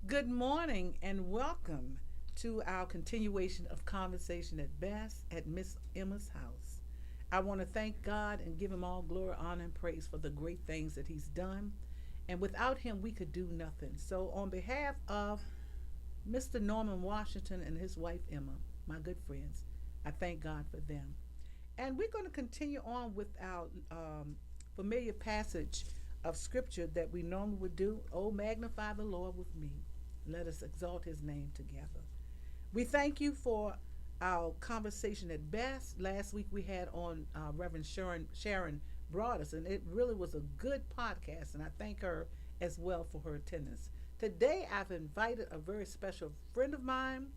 Good morning and welcome to our continuation of Conversation at Best at Miss Emma's house. I want to thank God and give him all glory, honor, and praise for the great things that he's done. And without him, we could do nothing. So, on behalf of Mr. Norman Washington and his wife Emma, my good friends, I thank God for them. And we're going to continue on with our familiar passage of scripture that we normally would do. Oh, magnify the Lord with me. Let us exalt his name together. We thank you for our conversation at best. Last week we had on Reverend Sharon Broadus, and it really was a good podcast, and I thank her as well for her attendance. Today I've invited a very special friend of mine,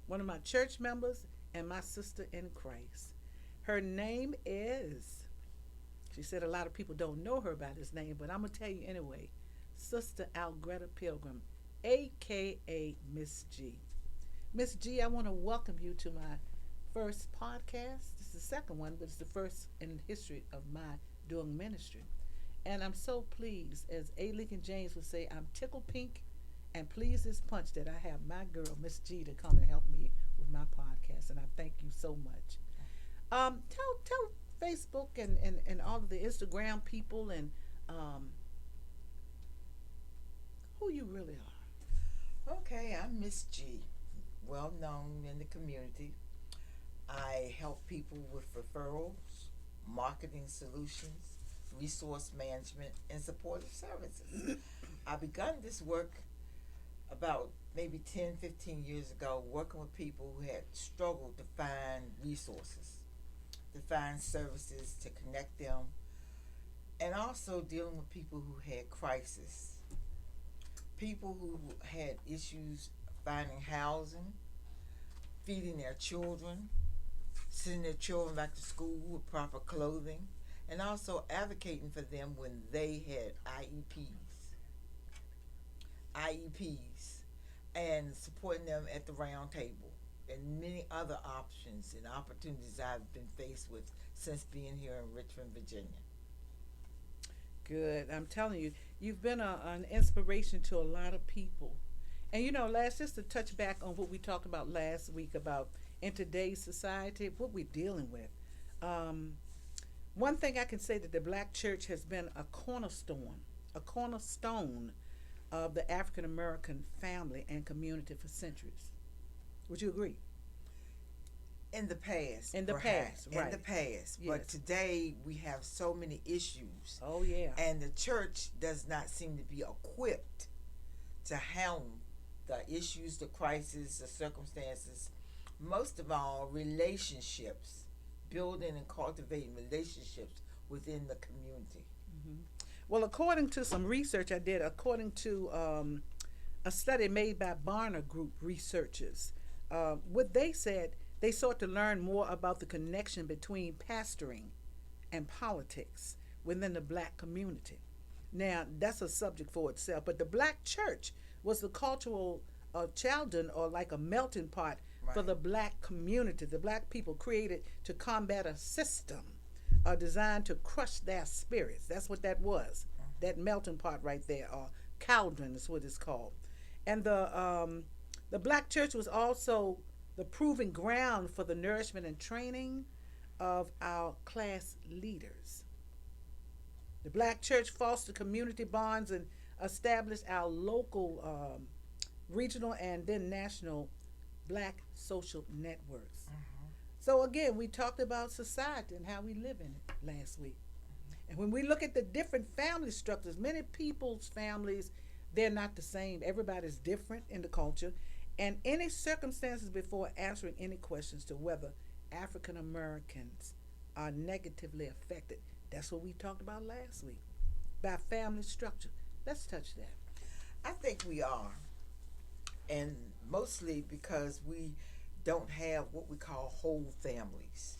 one of my church members, and my sister in Christ. Her name is, she said a lot of people don't know her by this name, but I'm going to tell you anyway, Sister Algreta Pilgrim, aka Miss G. Miss G, I want to welcome you to my first podcast. This is the second one, but it's the first in the history of my doing ministry. And I'm so pleased, as A. Lincoln James would say, I'm tickle pink and pleased as punch that I have my girl, Miss G, to come and help me with my podcast. And I thank you so much. Tell Facebook and all of the Instagram people and who you really are. Okay, I'm Miss G, well known in the community. I help people with referrals, marketing solutions, resource management, and supportive services. I begun this work about maybe 10, 15 years ago, working with people who had struggled to find resources, to find services, to connect them, and also dealing with people who had crisis, people who had issues finding housing, feeding their children, sending their children back to school with proper clothing, and also advocating for them when they had IEPs, and supporting them at the round table, and many other options and opportunities I've been faced with since being here in Richmond, Virginia. Good. I'm telling you, you've been an inspiration to a lot of people. And last just to touch back on what we talked about last week about in today's society, what we're dealing with. Um, One thing I can say that the black church has been a cornerstone of the African American family and community for centuries. Would you agree? In the past, In the perhaps, past, in right? the past, but Yes. today we have so many issues, Oh yeah. and the church does not seem to be equipped to handle the issues, the crises, the circumstances. Most of all, relationships, building and cultivating relationships within the community. hmm Well, according to some research I did, according to a study made by Barner Group researchers, what they said, they sought to learn more about the connection between pastoring and politics within the black community. Now, that's a subject for itself, but the black church was the cultural chaldron, or like a melting pot for Right. the black community, the black people created to combat a system designed to crush their spirits. That's what that was, that melting pot right there, or cauldron is what it's called. And the black church was also the proving ground for the nourishment and training of our class leaders. The black church fostered community bonds and established our local, regional, and then national black social networks. So again, we talked about society and how we live in it last week. And when we look at the different family structures, many people's families, they're not the same. Everybody's different in the culture. And any circumstances before answering any questions to whether African Americans are negatively affected. That's what we talked about last week. By family structure. Let's touch that. I think we are, and mostly because we don't have what we call whole families.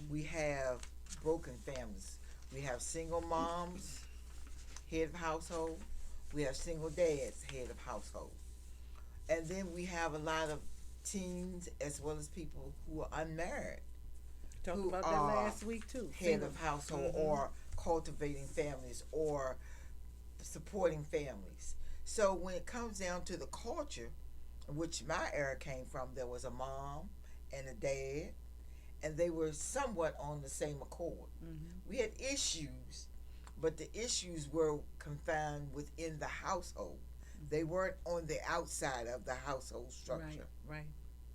We have broken families. We have single moms, head of household. We have single dads, head of household. And then we have a lot of teens as well as people who are unmarried, Talked who about that are last week too. head Single. of household Mm-hmm. or cultivating families or supporting families. So when it comes down to the culture, which my era came from, there was a mom and a dad, and they were somewhat on the same accord. Mm-hmm. We had issues, but the issues were confined within the household. They weren't on the outside of the household structure. Right,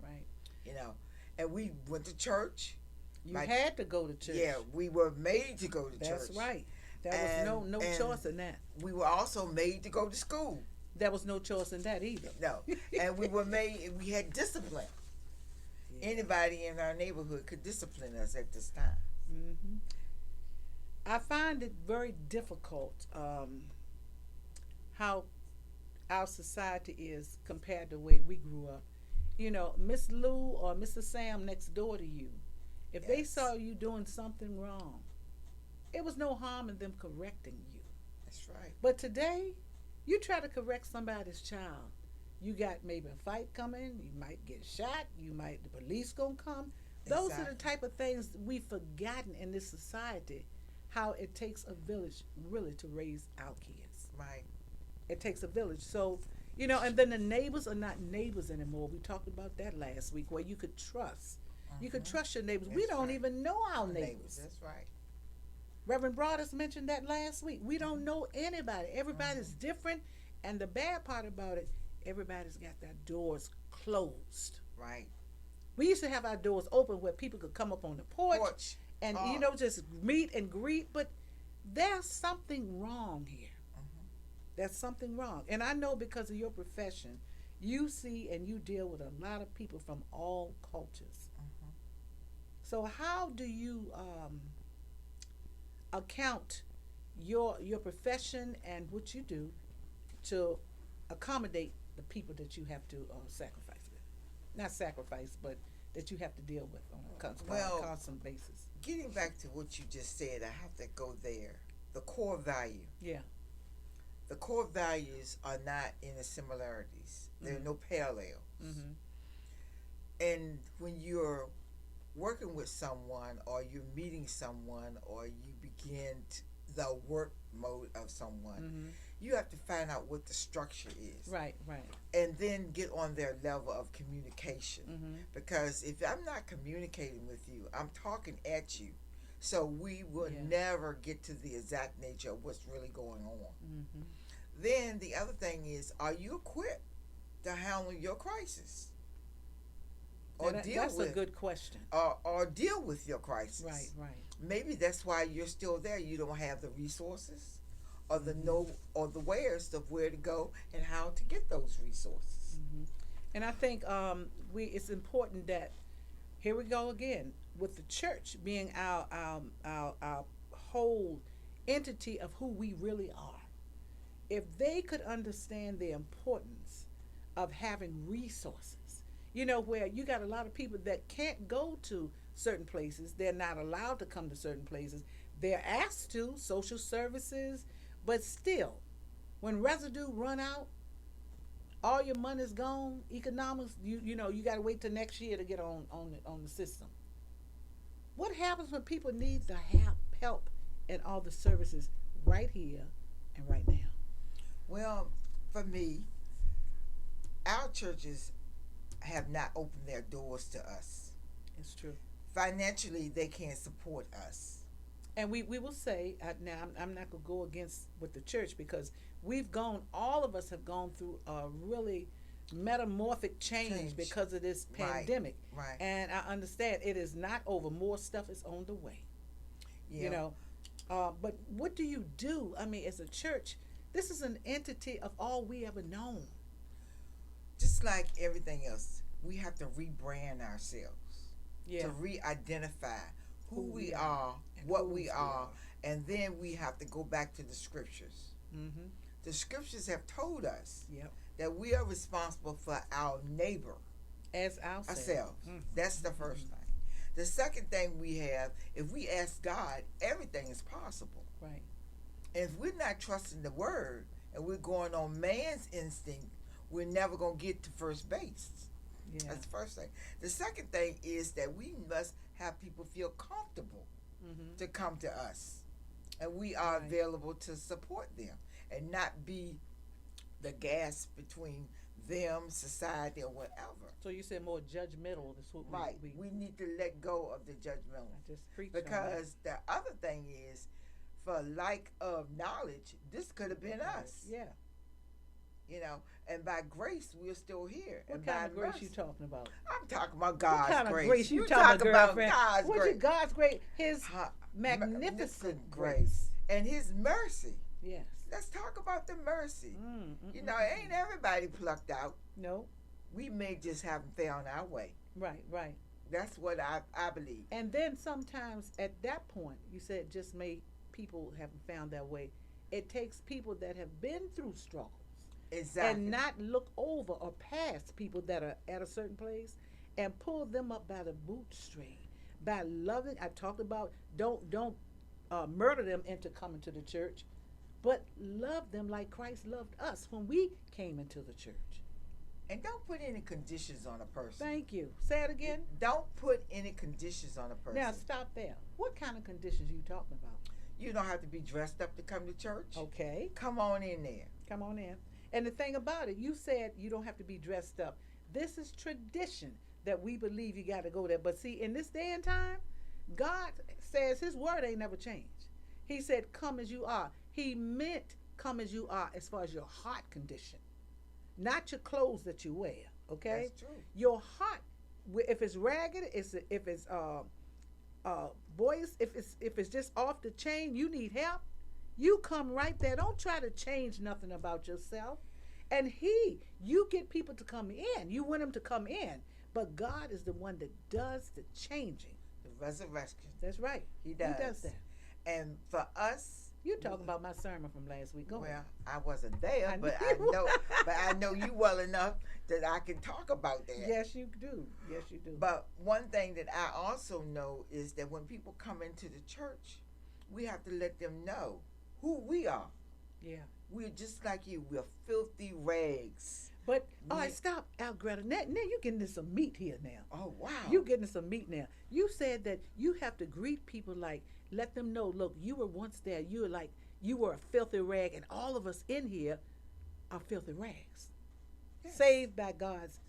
right. You know, and we went to church. You had to go to church. Yeah, we were made to go to church. That's right. There was no choice in that. We were also made to go to school. There was no choice in that either. No, and we had discipline. Yeah. Anybody in our neighborhood could discipline us at this time. Mm-hmm. I find it very difficult how our society is compared to the way we grew up. You know, Miss Lou or Mr. Sam next door to you, if they saw you doing something wrong, it was no harm in them correcting you. That's right. But today, you try to correct somebody's child, you got maybe a fight coming, you might get shot, the police gonna come. Those are the type of things we've forgotten in this society, how it takes a village really to raise our kids. Right. It takes a village. So, and then the neighbors are not neighbors anymore. We talked about that last week, where you could trust. Mm-hmm. You could trust your neighbors. We don't even know our neighbors. That's right. Reverend Broadus mentioned that last week. We don't know anybody. Everybody's different. And the bad part about it, everybody's got their doors closed. Right. We used to have our doors open where people could come up on the porch. And, just meet and greet. But there's something wrong here. There's something wrong. And I know because of your profession, you see and you deal with a lot of people from all cultures. Mm-hmm. So how do you account your profession and what you do to accommodate the people that you have to sacrifice with? Not sacrifice, but that you have to deal with on a constant basis. Getting back to what you just said, I have to go there. The core value. Yeah. The core values are not in the similarities. There are no parallels. Mm-hmm. And when you're working with someone or you're meeting someone or you begin the work mode of someone, you have to find out what the structure is. Right. And then get on their level of communication. Mm-hmm. Because if I'm not communicating with you, I'm talking at you. So we will never get to the exact nature of what's really going on. Mm-hmm. Then the other thing is, are you equipped to handle your crisis? That's a good question. Or deal with your crisis. Right. Maybe that's why you're still there. You don't have the resources or the or the wares of where to go and how to get those resources. Mm-hmm. And I think it's important that, here we go again, with the church being our whole entity of who we really are. If they could understand the importance of having resources, where you got a lot of people that can't go to certain places, they're not allowed to come to certain places, they're asked to, social services, but still, when residue run out, all your money's gone, economics, you got to wait till next year to get on the system. What happens when people need the help and all the services right here and right now? Well, for me, our churches have not opened their doors to us. It's true. Financially, they can't support us. And we will say, now I'm not going to go against with the church, because all of us have gone through a really metamorphic change because of this pandemic. Right. And I understand it is not over. More stuff is on the way. Yeah. But what do you do? I mean, as a church, this is an entity of all we ever known. Just like everything else, we have to rebrand ourselves. Yeah. To re-identify who we are, what we are, and then we have to go back to the scriptures. Mm-hmm. The scriptures have told us that we are responsible for our neighbor as ourselves. Mm-hmm. That's the first thing. The second thing we have, if we ask God, everything is possible. Right. And if we're not trusting the word and we're going on man's instinct, we're never going to get to first base. Yeah. That's the first thing. The second thing is that we must have people feel comfortable to come to us. And we are available to support them and not be the gas between them, society, or whatever. So you said more judgmental. That's what Right. we We need to let go of the judgmental. I just preach on that. Because the other thing is, for lack of knowledge, this could have been us. Yeah. You know, and by grace we're still here. What and kind by of grace mercy, you talking about? I'm talking about God's What kind grace. of grace you talking talk about, about girlfriend? God's What's grace. God's grace? His Huh, magnificent grace. and His mercy. Yes. Let's talk about the mercy. You know, mm. ain't everybody plucked out. No. We may just haven't found our way. Right. Right. That's what I believe. And then sometimes at that point, you said just may people haven't found their way. It takes people that have been through struggles Exactly. and not look over or past people that are at a certain place and pull them up by the bootstring by loving. I talked about don't murder them into coming to the church, but love them like Christ loved us when we came into the church. And don't put any conditions on a person. Thank you. Say it again. Don't put any conditions on a person. Now stop there. What kind of conditions are you talking about? You don't have to be dressed up to come to church. Okay. Come on in there. Come on in. And the thing about it, you said you don't have to be dressed up. This is tradition that we believe you got to go there. But see, in this day and time, God says His word ain't never changed. He said, come as you are. He meant come as you are as far as your heart condition, not your clothes that you wear. Okay? That's true. Your heart, if it's ragged, if it's boys, if it's just off the chain, you need help. You come right there. Don't try to change nothing about yourself. And you get people to come in. You want them to come in. But God is the one that does the changing. The resurrection. That's right. He does. He does that. And for us, You talking about my sermon from last week. Go well, on. I wasn't there, I but know. I know you well enough that I can talk about that. Yes, you do. Yes, you do. But one thing that I also know is that when people come into the church, we have to let them know who we are. Yeah. We're just like you. We're filthy rags. But all right, stop, Algreta. Now you're getting into some meat here now. Oh, wow. You getting into some meat now. You said that you have to greet people like, let them know, look, you were once there. You were a filthy rag, and all of us in here are filthy rags. Yes. Saved by God's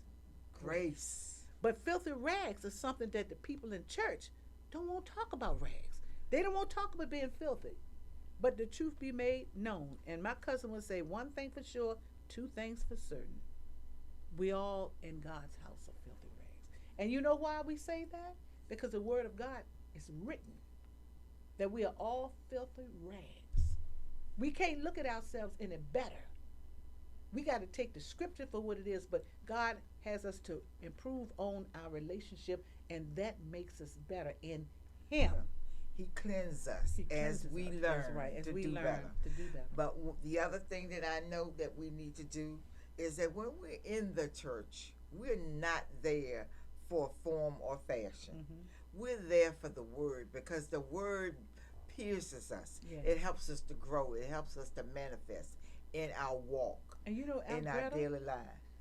Grace. But filthy rags is something that the people in church don't want to talk about rags. They don't want to talk about being filthy. But the truth be made known. And my cousin would say one thing for sure, two things for certain. We all in God's house are filthy rags. And you know why we say that? Because the word of God is written that we are all filthy rags. We can't look at ourselves any better. We got to take the scripture for what it is, but God has us to improve on our relationship, and that makes us better in Him. He cleanses us He as cleanses we us. learn That's right. As to we do learn better. to do better. But the other thing that I know that we need to do is that when we're in the church, we're not there for form or fashion. Mm-hmm. We're there for the word, because the word pierces us. Yes. It helps us to grow. It helps us to manifest in our walk, And you know, in our Alberta, daily life.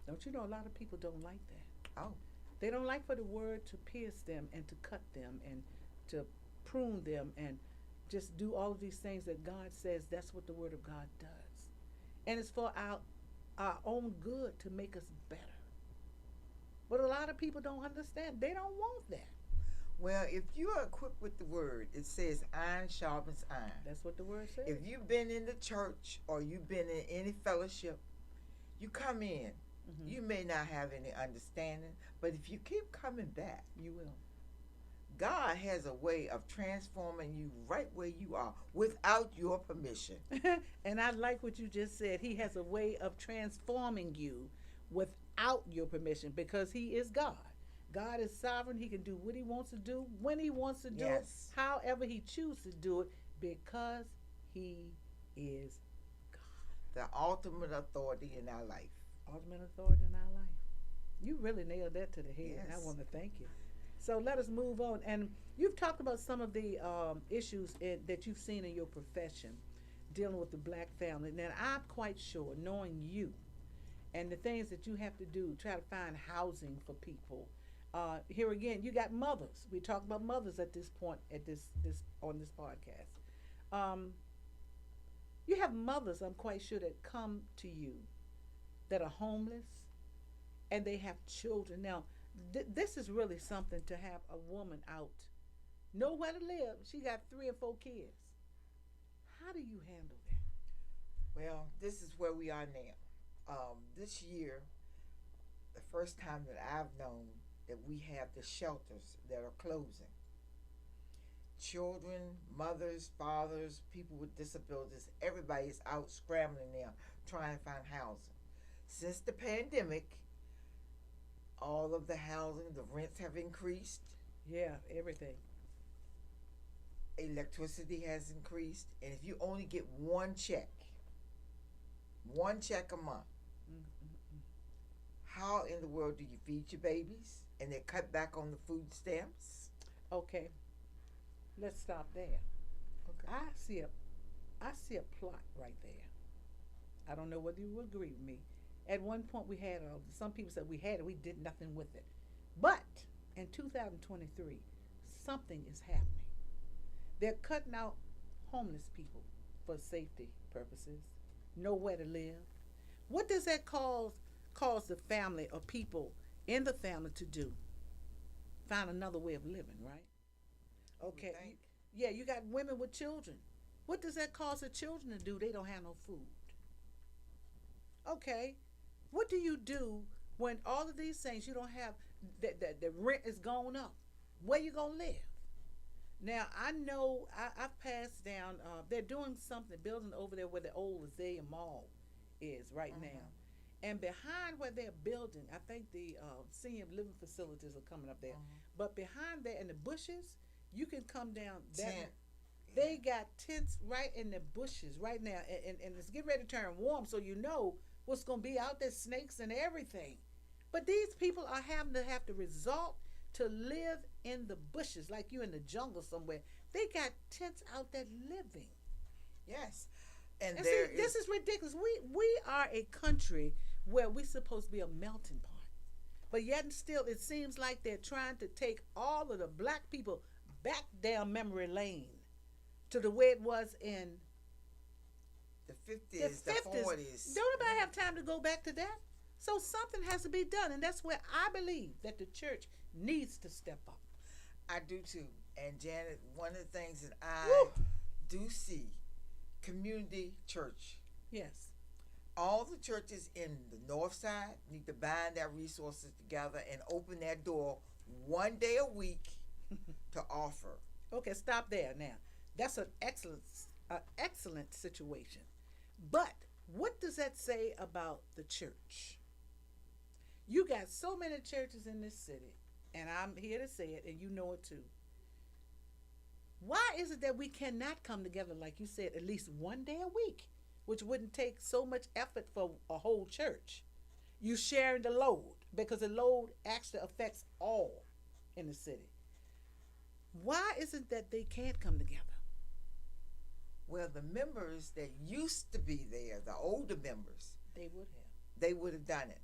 don't you know a lot of people don't like that? Oh, They don't like for the word to pierce them and to cut them and to prune them and just do all of these things that God says that's what the word of God does. And it's for our own good to make us better. But a lot of people don't understand. They don't want that. well, if you are equipped with the word, it says iron sharpens iron. That's what the word says. If you've been in the church or you've been in any fellowship, you come in. Mhm. You may not have any understanding, but if you keep coming back, You will. God has a way of transforming you right where you are without your permission. And I like what you just said. He has a way of transforming you without your permission because He is God. God is sovereign. He can do what He wants to do, when He wants to do Yes. it, however He chooses to do it, because He is God. The ultimate authority in our life. Ultimate authority in our life. You really nailed that to the head. Yes. I want to thank you. So let us move on. And you've talked about some of the issues that you've seen in your profession dealing with the black family. Now, I'm quite sure, knowing you and the things that you have to do, try to find housing for people. Here again, you got mothers. We talk about mothers at this point, on this podcast. You have mothers, I'm quite sure, that come to you that are homeless and they have children. Now, this is really something to have a woman out, nowhere to live. She got 3 or 4 kids. How do you handle that? Well, this is where we are now. This year, the first time that I've known that we have the shelters that are closing. Children, mothers, fathers, people with disabilities, everybody is out scrambling now trying to find housing. Since the pandemic, all of the housing, the rents have increased, Yeah, everything. electricity has increased, and if you only get one check a month, Mm-mm-mm. how in the world do you feed your babies? And they cut back on the food stamps? Okay, let's stop there. Okay. I see a plot right there. I don't know whether you will agree with me. At one point, we had some people said we had it, we did nothing with it. But in 2023, something is happening. They're cutting out homeless people for safety purposes, nowhere to live. What does that cause the family or people in the family to do? Find another way of living, right? You would Okay. think. Yeah, you got women with children. What does that cause the children to do? They don't have no food. Okay. What do you do when all of these things you don't have, that the rent is going up? Where you gonna live? Now I know I've passed down. They're doing something, building over there where the old Azalea Mall is right Mhm. now, and behind where they're building, I think the senior living facilities are coming up there. Mhm. But behind there in the bushes, you can come down that. Tent. They Yeah. got tents right in the bushes right now, and it's getting ready to turn warm, so you know what's going to be out there, snakes and everything. But these people are having to resort to live in the bushes like you in the jungle somewhere. They got tents out there living. Yes. And And there see, this is is ridiculous. We are a country where we're supposed to be a melting pot. But yet and still, it seems like they're trying to take all of the black people back down memory lane to the way it was in the the 50s, the 50s. 40s. Don't nobody have time to go back to that? So something has to be done. And that's where I believe that the church needs to step up. I do too. And Janet, one of the things that I Woo! do see, community church. Yes. All the churches in the north side need to bind their resources together and open their door one day a week to offer. Okay, stop there now. That's an excellent situation. But what does that say about the church? You got so many churches in this city, and I'm here to say it, and you know it too. Why is it that we cannot come together, like you said, at least one day a week, which wouldn't take so much effort for a whole church? You sharing the load because the load actually affects all in the city. Why is it that they can't come together? Well, the members that used to be there, the older members, They would have. they would have done it.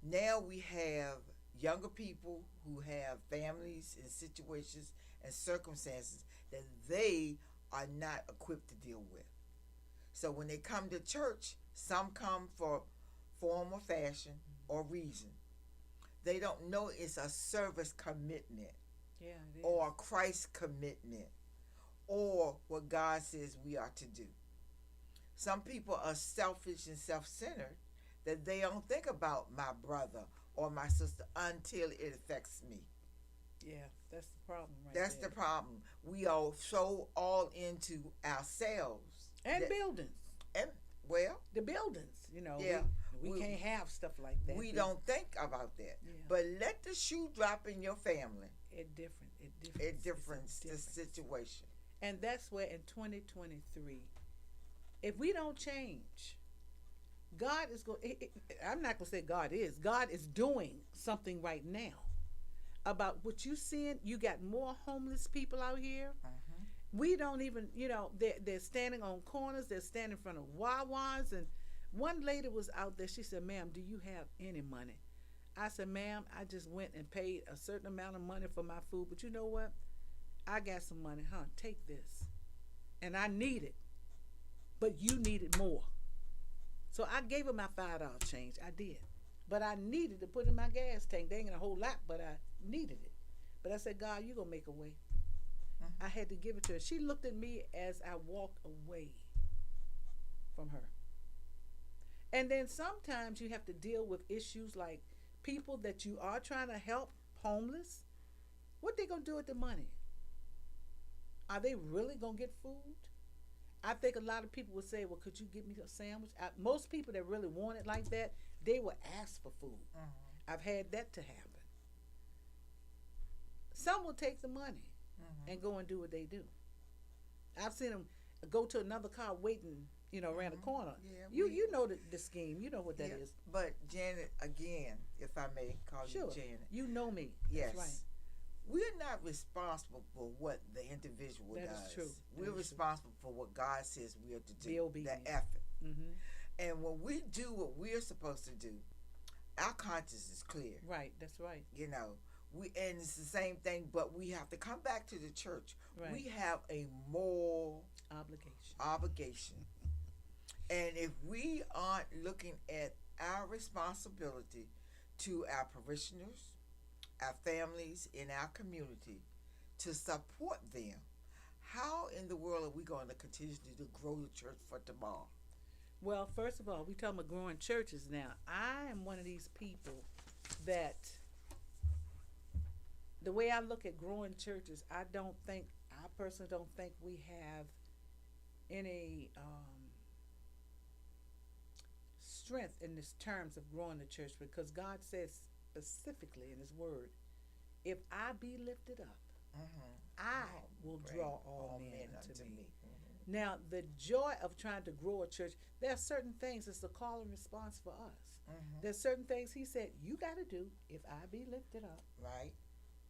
Now we have younger people who have families and situations and circumstances that they are not equipped to deal with. So when they come to church, some come for form or fashion or reason. They don't know it's a service commitment Yeah, it is. or a Christ commitment or what God says we are to do. Some people are selfish and self-centered that they don't think about my brother or my sister until it affects me. Yeah, that's the problem right That's there. the problem. We are so all into ourselves. And that- buildings. and well, The buildings, Yeah, we we- can't have stuff like that. we don't think about that. Yeah. But let the shoe drop in your family. It different. It different. It It's a difference the difference. situation. And that's where in 2023, if we don't change, God is going. I'm not going to say God is. God is doing something right now about what you seeing. You got more homeless people out here. Mhm. We don't even, they're standing on corners. They're standing in front of Wawas. And one lady was out there. She said, "Ma'am, do you have any money?" I said, "Ma'am, I just went and paid a certain amount of money for my food. But you know what? I got some money, huh? Take this. And I need it. But you need it more. So I gave her my $5 change. I did. But I needed to put in my gas tank. They ain't a whole lot, but I needed it. But I said, God, you going to make a way. I had to give it to her. She looked at me as I walked away from her. And then sometimes you have to deal with issues like people that you are trying to help, homeless. What they going to do with the money? Are they really going to get food? I think a lot of people would say, well, could you get me a sandwich? Most people that really want it like that, they will ask for food. I've had that to happen. Some will take the money and go and do what they do. I've seen them go to another car waiting, around the corner. Yeah, you know the scheme. You know what that is. But Janet, again, if I may call you Janet. You know me. Yes. That's right. We're not responsible for what the individual does. That is true. We're responsible for what God says we are to do. Be obedient. The effort. And when we do what we're supposed to do, our conscience is clear. Right. That's right. And it's the same thing, but we have to come back to the church. Right. We have a moral obligation. And if we aren't looking at our responsibility to our parishioners, our families, in our community, to support them, how in the world are we going to continue to grow the church for tomorrow? Well, first of all, we talking about growing churches now. I am one of these people that the way I look at growing churches, I personally don't think we have any strength in this terms of growing the church, because God says specifically in his word, if I be lifted up, I will draw all men unto me. Now, the joy of trying to grow a church, there are certain things, it's a call and response for us. There's certain things he said, you got to do. If I be lifted up, right,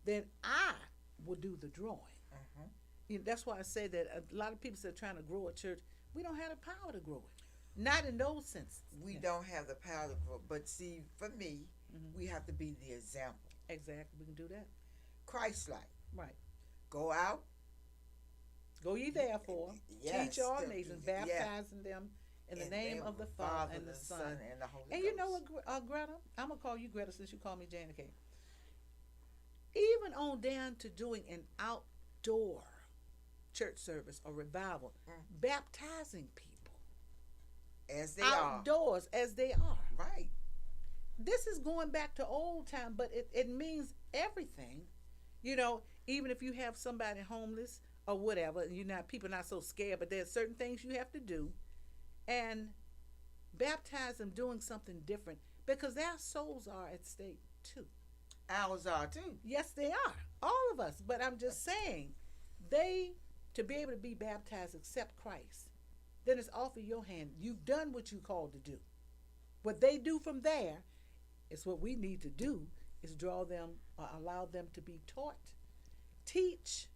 then I will do the drawing. That's why I say that a lot of people that are trying to grow a church, we don't have the power to grow it. Not in those senses. We don't have the power to grow. But see, for me, we have to be the example. Exactly. We can do that. Christ-like. Right. Go out. Go ye therefore, teach all nations, baptizing them in the name of the Father and the Son and the Holy Ghost. And you know what, Greta? I'm going to call you Greta since you call me Janet K. Even on down to doing an outdoor church service or revival, baptizing people. As they outdoors, as they are. Right. This is going back to old time, but it means everything. Even if you have somebody homeless or whatever, people not so scared, but there's certain things you have to do. And baptize them doing something different, because their souls are at stake too. Ours are too. Yes, they are. All of us. But I'm just saying, to be able to be baptized, accept Christ, then it's off of your hand. You've done what you called to do. What they do from there is what we need to do, is draw them or allow them to be taught, teach,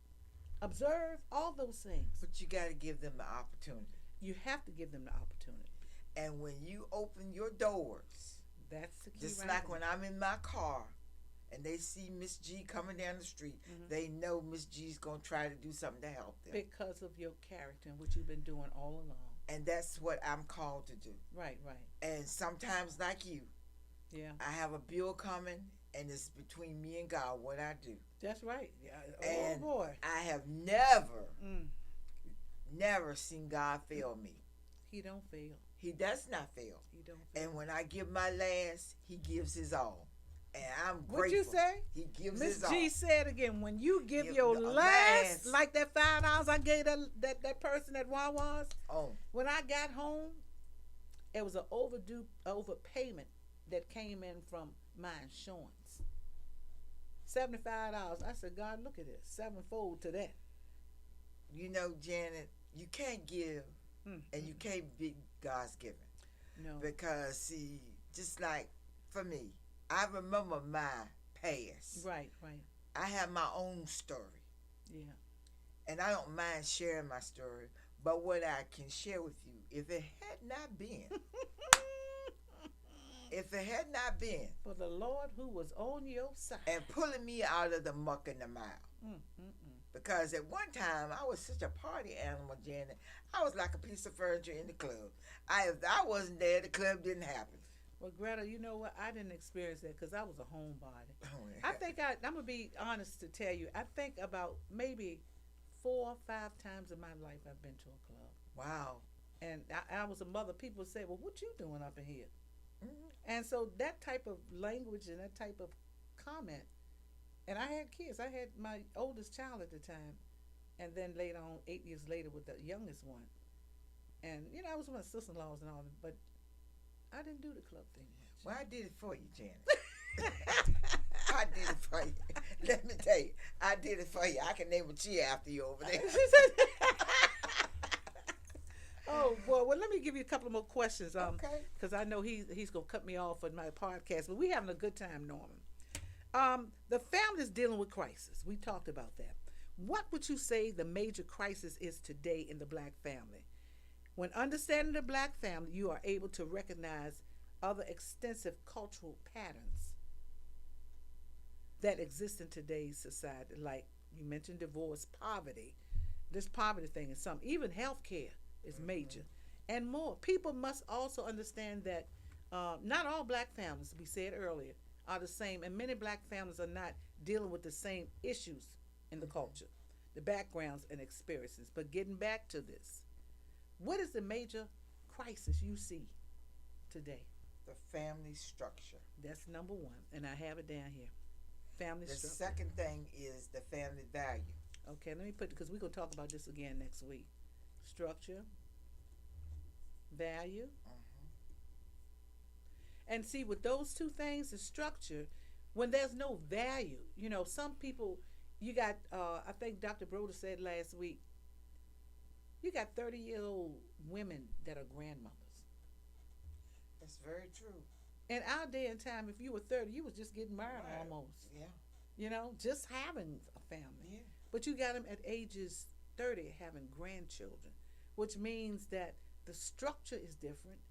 observe, all those things. But you got to give them the opportunity. You have to give them the opportunity. And when you open your doors, that's the key. Just like when I'm in my car and they see Miss G coming down the street, they know Miss G's going to try to do something to help them. Because of your character and what you've been doing all along. And that's what I'm called to do. Right. And sometimes, like you, I have a bill coming, and it's between me and God what I do. That's right. And boy. I have never seen God fail me. He don't fail. He does not fail. He don't fail. And when I give my last, he gives his all. And I'm grateful. What'd you say? He gives Miss his all. Miss G said again, when you give your last, like that $5 I gave that person at Wawa's. Oh. When I got home, it was an overpayment that came in from my insurance. $75. I said, God, look at this. Sevenfold to that. Janet, you can't give and you can't be God's given. No. Because, see, just like for me, I remember my past. Right. I have my own story. Yeah. And I don't mind sharing my story. But what I can share with you, if it had not been for the Lord who was on your side and pulling me out of the muck and the mire, Because at one time I was such a party animal, Janet. I was like a piece of furniture in the club. If I wasn't there, the club didn't happen. Well, Greta, you know what? I didn't experience that because I was a homebody. Oh, I yeah. think I'm gonna be honest to tell you. I think about maybe 4 or 5 times in my life I've been to a club, Wow. and I was a mother. People say, "Well, what you doing up in here?" Hmm. And so that type of language and that type of comment. And I had kids. I had my oldest child at the time, and then later on, 8 years later, with the youngest one. And I was with my sister-in-laws and all, but I didn't do the club thing much. Well, I did it for you, Janet. I did it for you. Let me tell you, I did it for you. I can name a cheer after you over there. Oh boy, well let me give you a couple more questions. Okay. Because I know he's gonna cut me off on my podcast, but we having a good time, Norman. The family's dealing with crisis. We talked about that. What would you say the major crisis is today in the black family? When understanding the black family, you are able to recognize other extensive cultural patterns that exist in today's society, like you mentioned divorce, poverty. This poverty thing is some, even healthcare is major, and more. People must also understand that not all black families, we said earlier, are the same, and many black families are not dealing with the same issues in the culture, the backgrounds and experiences. But getting back to this, what is the major crisis you see today? The family structure. That's number one, and I have it down here. Family The structure. second thing is the family value. Okay, let me put, because we're going to talk about this again next week. Structure, value, Hmm. and see, with those two things, the structure, when there's no value, some people, you got, I think Dr. Broder said last week, you got 30-year-old women that are grandmothers. That's very true. In our day and time, if you were 30, you was just getting married Right. almost, Yeah. just having a family. Yeah. But you got them at ages 30 having grandchildren, which means that the structure is different,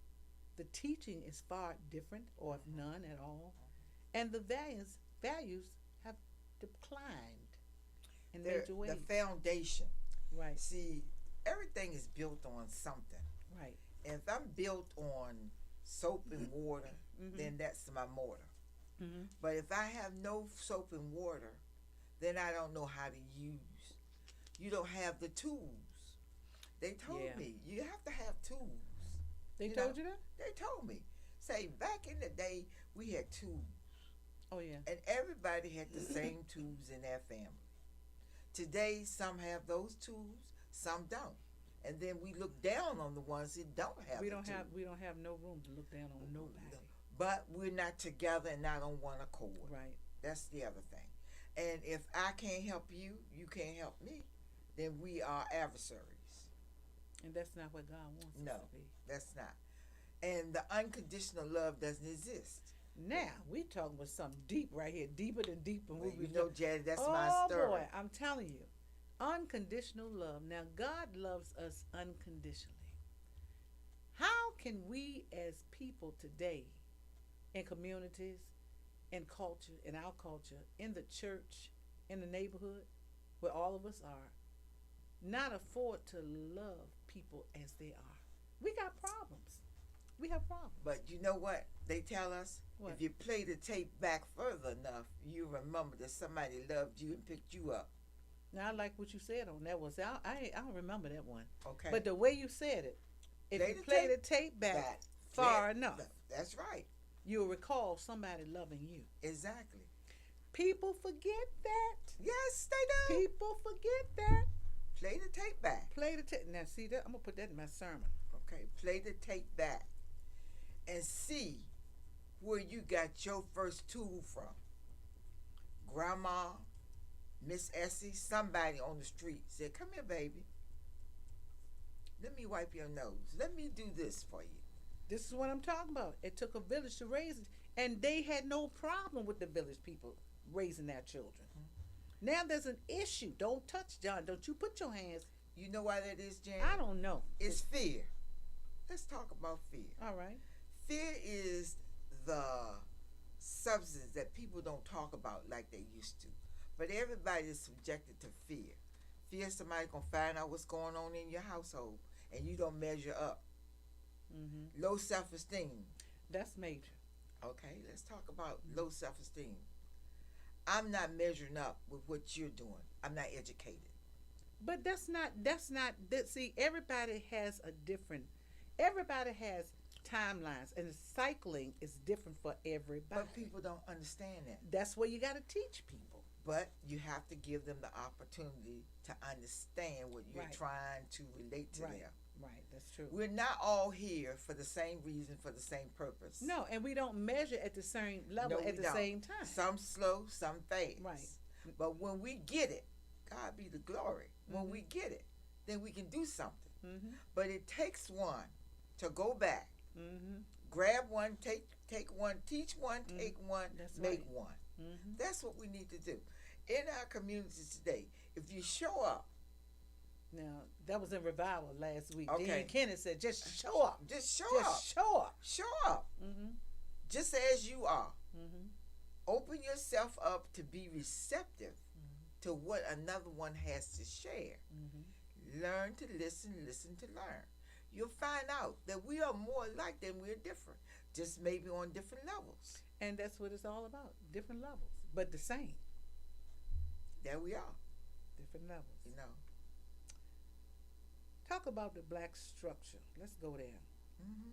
the teaching is far different, or if none at all, and the values have declined in major ways. The foundation. Right, See, everything is built on something. right. If I'm built on soap and water, Mm-hmm. then that's my mortar. Mm-hmm. But if I have no soap and water, then I don't know how to use. You don't have the tools. They told Yeah. me you have to have tools. They You told know, you that? They told me. Say back in the day we had tools, Oh yeah. and everybody had the same tools in their family. Today some have those tools, some don't. And then we look down on the ones that don't have We the don't tools. have we don't have no room to look down on nobody. But we're not together and not on one accord. Right. That's the other thing. And if I can't help you, you can't help me, then we are adversaries. And that's not what God wants No. us to be. That's not. And the unconditional love doesn't exist. Now we talking about something deep right here, deeper than deep. And Well, what you we've know, done. Janet, that's Oh my story. boy, I'm telling you, unconditional love. Now God loves us unconditionally. How can we as people today, in communities, in culture, in our culture, in the church, in the neighborhood, where all of us are, not afford to love people as they are? We got problems. We have problems. But you know what? They tell us What? if you play the tape back further enough, you remember that somebody loved you and picked you up. Now I like what you said on that one. See, I don't remember that one. Okay. But the way you said it, if Play you the play tape the tape back back far Play- enough, That's right. you'll recall somebody loving you. Exactly. People forget that. Yes, they do. People forget that. Play the tape back. Play the tape. Now see that? I'm gonna put that in my sermon. Okay. Play the tape back and see where you got your first tool from. Grandma, Miss Essie, somebody on the street said, "Come here, baby. Let me wipe your nose. Let me do this for you." This is what I'm talking about. It took a village to raise it, and they had no problem with the village people raising their children. Now there's an issue. Don't touch John. Don't you put your hands. You know why that is, Jan? I don't know. It's fear. Let's talk about fear. All right. Fear is the substance that people don't talk about like they used to. But everybody is subjected to fear. Fear somebody gonna find out what's going on in your household and you don't measure up. Mm-hmm. Low self-esteem. That's major. Okay, let's talk about low self-esteem. I'm not measuring up with what you're doing. I'm not educated. But that see, everybody has timelines, and the cycling is different for everybody. But people don't understand that. That's where you got to teach people. But you have to give them the opportunity to understand what you're Right. trying to relate to Right. them. Right, that's true. We're not all here for the same reason, for the same purpose. No, and we don't measure at the same level No, at we the don't. same time. Some slow, some fast. Right. But when we get it, God be the glory. When Mhm. we get it, then we can do something. Mm-hmm. But it takes one to go back, Mm-hmm. grab one, take one, teach one, take one, That's make right. one. Mm-hmm. That's what we need to do. In our communities today, if you show up, Now that was in revival last week. Okay. Dean Kenneth said, "Just show up. just show Just up. show up." Show up. Mm-hmm. Just as you are. Mm-hmm. Open yourself up to be receptive to what another one has to share. Mm-hmm. Learn to listen, listen to learn. You'll find out that we are more alike than we're different, just maybe on different levels. And that's what it's all about. Different levels, but the same. There we are, Different levels. you know. Talk about the black structure. Let's go there. Mm-hmm.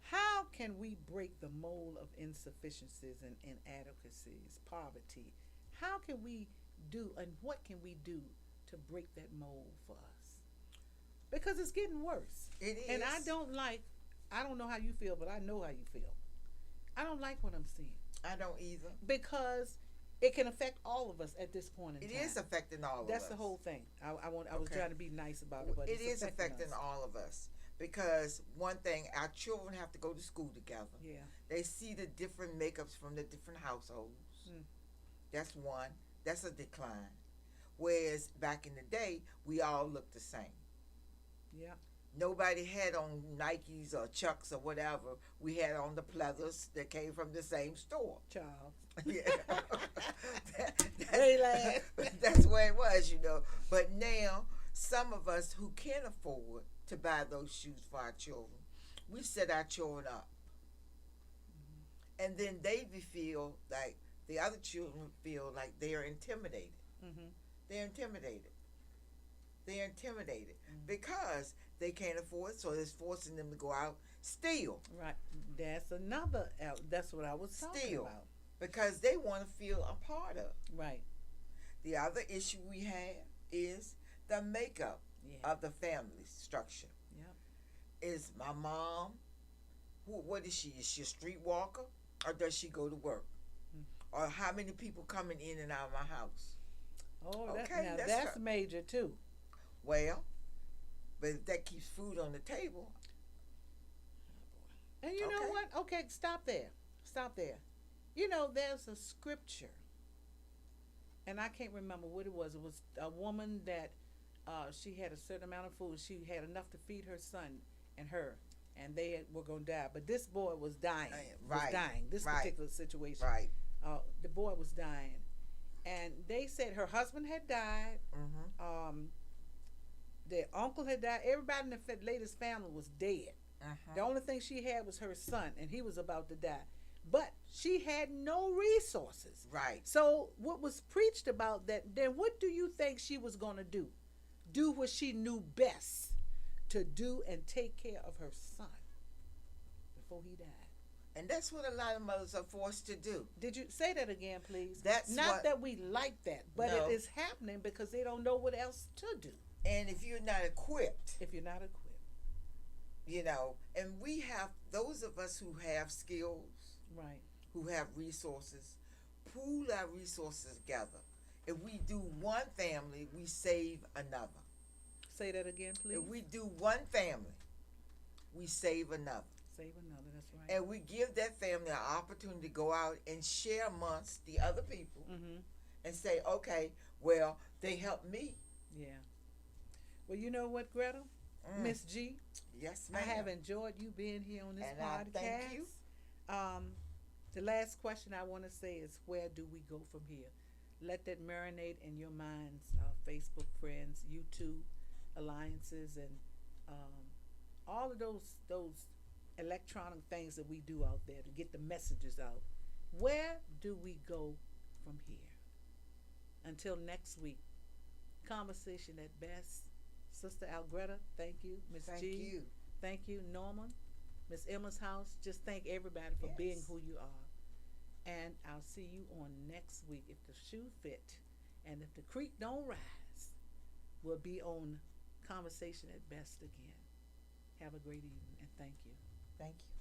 How can we break the mold of insufficiencies and inadequacies, poverty? How can we do, and what can we do to break that mold for us? Because it's getting worse. It is. And I don't know how you feel, but I know how you feel. I don't like what I'm seeing I don't either. because it can affect all of us at this point in It time. is affecting all of us. That's the whole thing. I was Okay. trying to be nice about it, but It it's is affecting us. all of us. Because one thing, our children have to go to school together. Yeah. They see the different makeups from the different households. Mm. That's one. That's a decline. Whereas back in the day, we all looked the same. Yeah. Nobody had on Nikes or Chucks or whatever. We had on the pleathers that came from the same store. Child. Yeah. They laugh. That's where it was, you know. But now, some of us who can't afford to buy those shoes for our children, we set our children up. And then they feel like, the other children feel like they are intimidated. Mm-hmm. They're intimidated. They're intimidated Mhm. because they can't afford it, so it's forcing them to go out steal Right. That's what I was talking Still. about. because they want to feel a part of. Right. The other issue we have is the makeup Yeah. of the family structure. Yep. Is my mom, what is she? Is she a streetwalker or does she go to work? Mm. Or how many people coming in and out of my house? Oh, Okay, that's that's major too. Well, but if that keeps food on the table, And you know Okay. what? Okay, stop there. Stop there. You know, there's a scripture, and I can't remember what it was. It was a woman that she had a certain amount of food. She had enough to feed her son and her, and they were going to die. But this boy was dying. Right, Was dying. This right, particular situation. right? The boy was dying, and they said her husband had died. Mm-hmm. Their uncle had died. Everybody in the lady's family was dead. Mm-hmm. The only thing she had was her son, and he was about to die. But she had no resources. Right. So what was preached about that, then what do you think she was going to do? Do what she knew best to do and take care of her son before he died. And that's what a lot of mothers are forced to do. Did you say that again, please? That's Not what- that we like that, but No. it is happening because they don't know what else to do And if you're not equipped, if you're not equipped. you know, and we have those of us who have skills, Right. who have resources, pool our resources together. If we do one family, we save another. Say that again, please. If we do one family, we save another. Save another, that's right. And we give that family an opportunity to go out and share amongst the other people Mm-hmm. and say, okay, well, they helped me. Yeah. Well, you know what, Greta? Miss G, Yes, I ma'am. have enjoyed you being here on this And I podcast. thank you. The last question I want to say is, where do we go from here? Let that marinate in your minds, Facebook friends, YouTube alliances, and um, all of those electronic things that we do out there to get the messages out. Where do we go from here? Until next week, conversation at best. Sister Algreta, thank you. Miss Thank G, you. thank you. Norman, Miss Emma's house. Just thank everybody for being Yes. who you are. And I'll see you on next week if the shoe fit and if the creek don't rise. We'll be on conversation at best again. Have a great evening and thank you. Thank you.